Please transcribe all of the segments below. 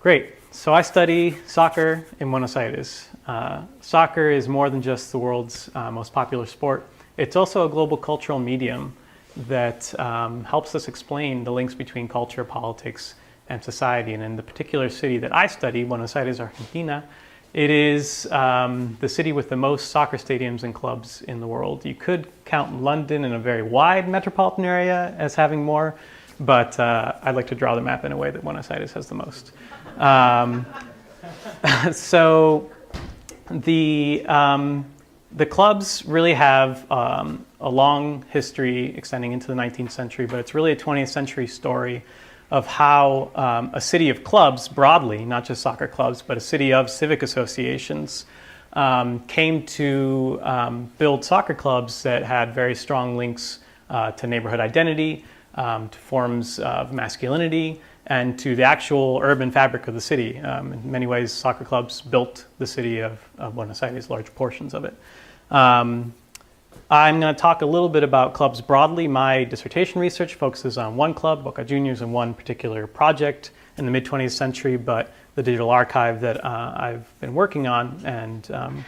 Great. So I study soccer in Buenos Aires. Soccer is more than just the world's most popular sport. It's also a global cultural medium that helps us explain the links between culture, politics, and society. And in the particular city that I study, Buenos Aires, Argentina, it is the city with the most soccer stadiums and clubs in the world. You could count London in a very wide metropolitan area as having more, but I'd like to draw the map in a way that Buenos Aires has the most. So the clubs really have a long history extending into the 19th century, but it's really a 20th century story of how a city of clubs broadly, not just soccer clubs, but a city of civic associations came to build soccer clubs that had very strong links to neighborhood identity, to forms of masculinity, and to the actual urban fabric of the city. In many ways, soccer clubs built the city of Buenos Aires, large portions of it. I'm going to talk a little bit about clubs broadly. My dissertation research focuses on one club, Boca Juniors, and one particular project in the mid-20th century, but the digital archive that I've been working on and want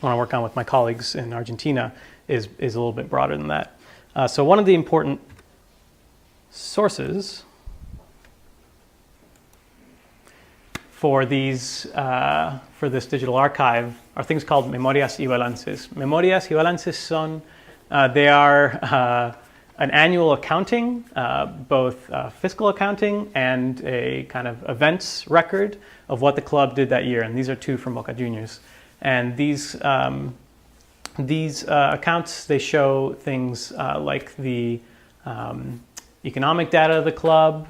to work on with my colleagues in Argentina is a little bit broader than that. So one of the important sources for these for this digital archive are things called memorias y balances. Memorias y balances son they are an annual accounting, both fiscal accounting and a kind of events record of what the club did that year. And these are two from Boca Juniors. And these accounts, they show things like the economic data of the club.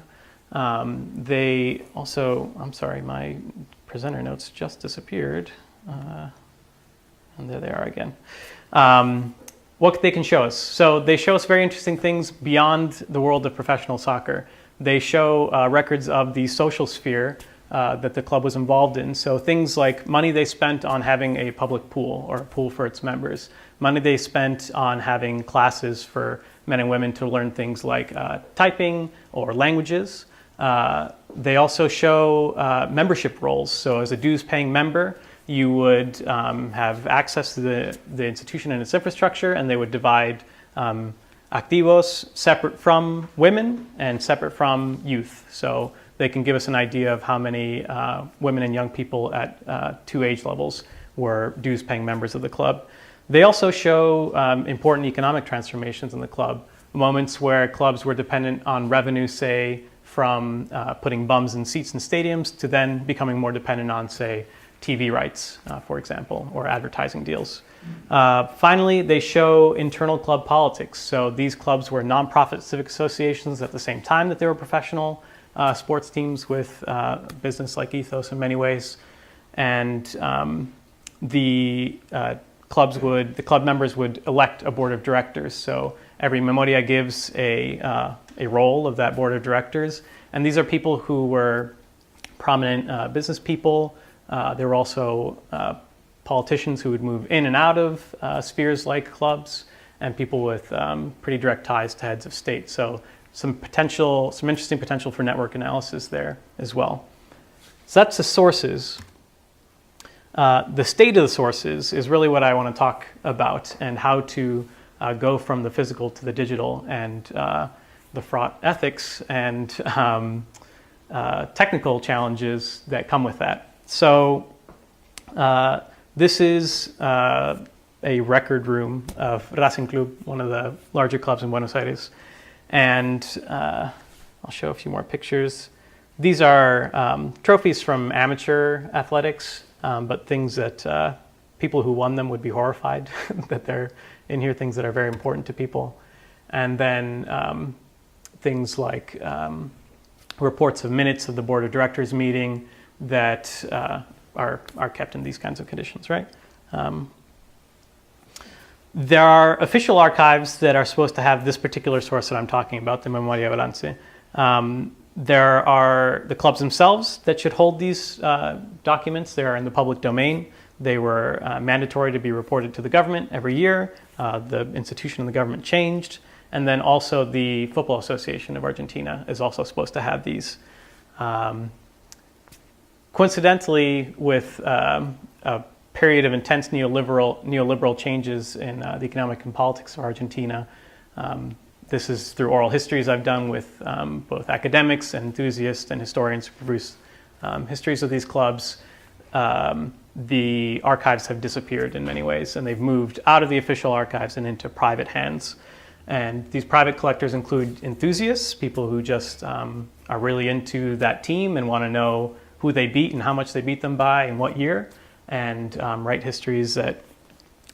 They also, I'm sorry, my presenter notes just disappeared. And there they are again. What they can show us. So they show us very interesting things beyond the world of professional soccer. They show records of the social sphere that the club was involved in. So things like money they spent on having a public pool or a pool for its members, money they spent on having classes for men and women to learn things like typing or languages. They also show membership roles. So as a dues-paying member, you would have access to the institution and its infrastructure, and they would divide activos separate from women and separate from youth. So they can give us an idea of how many women and young people at two age levels were dues-paying members of the club. They also show important economic transformations in the club, moments where clubs were dependent on revenue, say, from putting bums in seats in stadiums to then becoming more dependent on, say, TV rights, for example, or advertising deals. Finally, they show internal club politics. So these clubs were nonprofit civic associations at the same time that they were professional sports teams with business-like ethos in many ways. And the club members would elect a board of directors. So every memoria gives a role of that board of directors. And these are people who were prominent business people. There were also politicians who would move in and out of spheres like clubs, and people with pretty direct ties to heads of state. So some interesting potential for network analysis there as well. So that's the sources. The state of the sources is really what I want to talk about, and how to go from the physical to the digital, and the fraught ethics and technical challenges that come with that. So this is a record room of Racing Club, one of the larger clubs in Buenos Aires. And I'll show a few more pictures. These are trophies from amateur athletics, but things that people who won them would be horrified that they're in here, things that are very important to people. And then things like reports of minutes of the board of directors meeting that are kept in these kinds of conditions, right? There are official archives that are supposed to have this particular source that I'm talking about, the Memoria Balance. There are the clubs themselves that should hold these documents. They are in the public domain. They were mandatory to be reported to the government every year. The institution of the government changed. And then also the Football Association of Argentina is also supposed to have these. Coincidentally, with a period of intense neoliberal changes in the economic and politics of Argentina, this is through oral histories I've done with both academics and enthusiasts and historians who produce histories of these clubs. The archives have disappeared in many ways, and they've moved out of the official archives and into private hands. And these private collectors include enthusiasts, people who just are really into that team and want to know who they beat and how much they beat them by and what year, and write histories that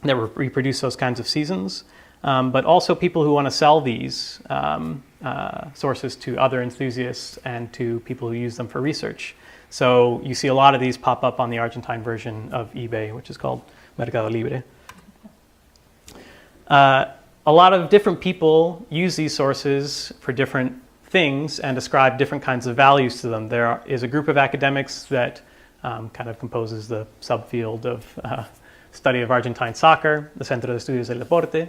reproduce those kinds of seasons. But also people who want to sell these sources to other enthusiasts and to people who use them for research. So you see a lot of these pop up on the Argentine version of eBay, which is called Mercado Libre. A lot of different people use these sources for different things and ascribe different kinds of values to them. There is a group of academics that kind of composes the subfield of study of Argentine soccer, the Centro de Estudios del Deporte.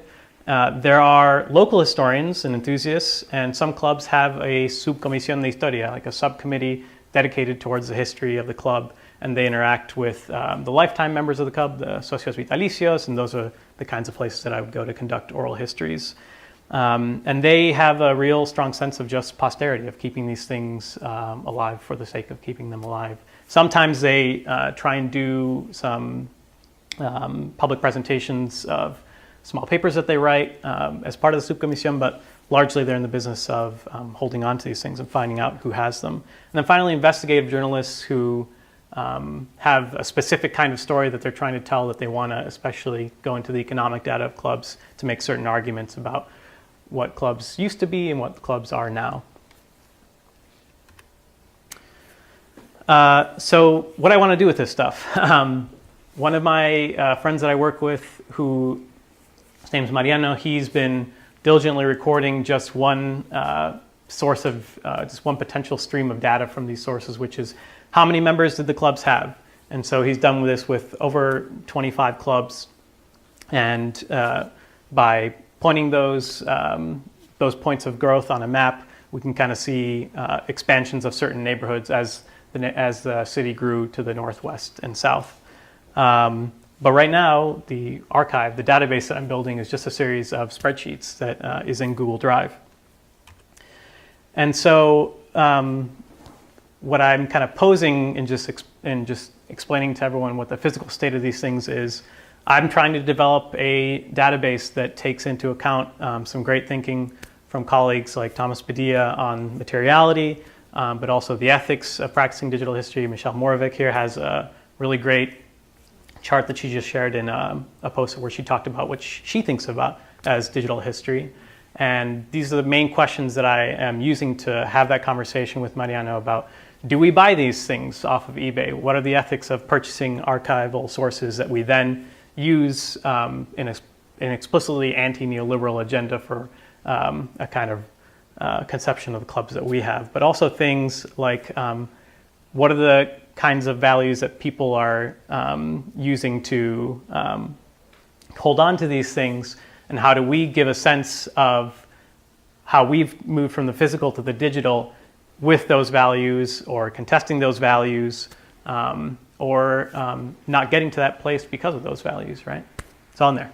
There are local historians and enthusiasts, and some clubs have a subcomisión de historia, like a subcommittee dedicated towards the history of the club, and they interact with the lifetime members of the club, the socios vitalicios, and those are the kinds of places that I would go to conduct oral histories. And they have a real strong sense of just posterity, of keeping these things alive for the sake of keeping them alive. Sometimes they try and do some public presentations of small papers that they write as part of the subcomisión, but largely they're in the business of holding on to these things and finding out who has them. And then finally, investigative journalists who have a specific kind of story that they're trying to tell, that they want to especially go into the economic data of clubs to make certain arguments about what clubs used to be and what clubs are now. So what I want to do with this stuff. One of my friends that I work with, his name's Mariano, he's been diligently recording just one source of, just one potential stream of data from these sources, which is how many members did the clubs have? And so he's done this with over 25 clubs. And by pointing those points of growth on a map, we can kind of see expansions of certain neighborhoods as the city grew to the northwest and south. But right now, the archive, the database that I'm building, is just a series of spreadsheets that is in Google Drive. And so what I'm kind of posing and just explaining to everyone what the physical state of these things is, I'm trying to develop a database that takes into account some great thinking from colleagues like Thomas Padilla on materiality, but also the ethics of practicing digital history. Michelle Moravec here has a really great chart that she just shared in a post where she talked about what she thinks about as digital history. And these are the main questions that I am using to have that conversation with Mariano about, do we buy these things off of eBay? What are the ethics of purchasing archival sources that we then use in an explicitly anti-neoliberal agenda for a kind of conception of the clubs that we have? But also things like, what are the kinds of values that people are using to hold on to these things, and how do we give a sense of how we've moved from the physical to the digital with those values, or contesting those values, or not getting to that place because of those values, right? It's on there.